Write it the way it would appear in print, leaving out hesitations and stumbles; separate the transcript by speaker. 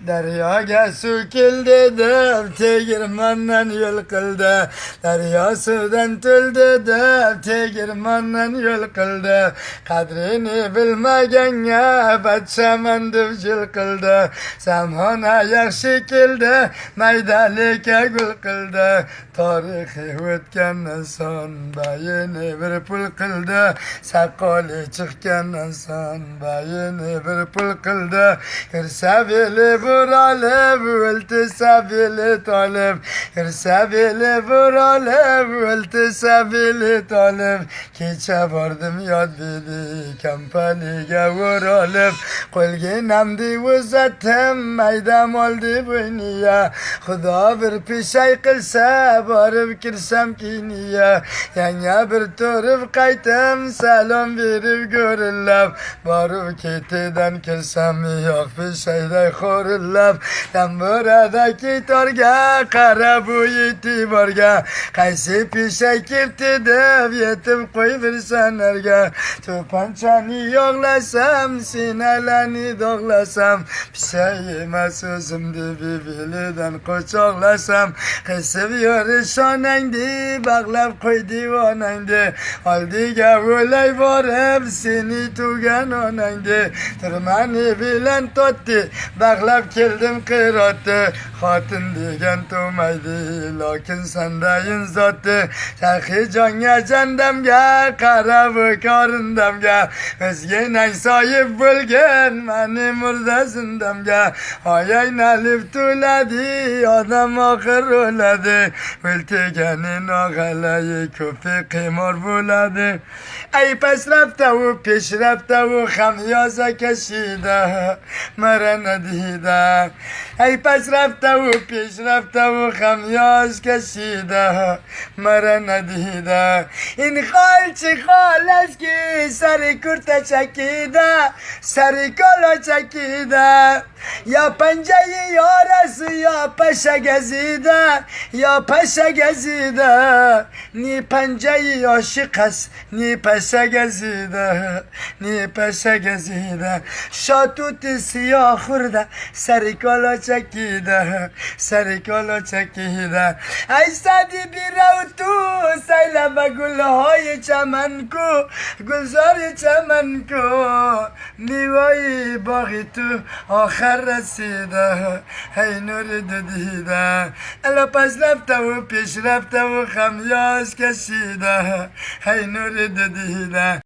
Speaker 1: Daryoga suv keldi deb tegirmondan yo'l qildi. Daryo suvdan to'ldi deb tegirmondan yo'l qildi. Qadrini bilmaganga podshaman deb jil qildi. Zamona yaxshi keldi, maydalika gul qildi. Tarixi o'tgandan so'ng bayini bir pul qildi. Soqoli chiqqandan so'ng bayini bir pul qildi. Kirsa beli buralib, o'ltisa beli tolib. Kirsa beli buralib, o'ltisa beli tolib. Kecha bordim yod dedi, kompaniyaga o'rolib. Qo'lginamni uzatdim, maydam oldi bo'yniga. Xudo bir peshay qilsa, borib kirsam kiniya. Yanga bir turib qaytim, salom berib go'rillab. Borib ketidan kirsam yo'q peshayday xo'rillab. Tamburadagi torga qarab bu e'tiborga. Qaysi peshay ketdi deb yetib qo'y bir sanarga. To'panchani yog'lasam, sinalarni dog'lasam. Peshay emas o'zim deb belidan quchoqlasam. Qisib yurish onangni, bag'lab qo'ydi onangni. Oldiga o'lay borib, seni tugan onangni. Turmani bilan totdi, bag'lab keldim qirotdi. Xotin degan to'maydi, lokin sandayin zotdi. Shaxi jonga jandamga, qarab korindamga. O'zga nang soyib bo'lgan, mani murda zindamga. Oyay nalib to'ladi, odam oxir o'ladi. O'ltiganin og'alayi ko'pi qimor bo'ladi. Ay pasrafta u peshrafta u hamyoza kashida marana dida. Ay pasrafta u peshrafta u hamyoz kashida marana dida. In xolchi xolaski sari kurta chakida, sari kola chakida. Ya panjayı yorası ya paşa gezida, ya paşa gezida. Ni panjayı aşıkas, ni paşa gezida, ni paşa gezida. Şatuti siyah hurda, sarikola çekida, sarikola çekida. Ay sadi bir autu, saylama gül hoy çamanku, gülzar çamanku. Nivayı bagitu, آخر رسیده هی نور دیده الا پس رفته و پیش رفته و خمیاز کشیده هی نور دیده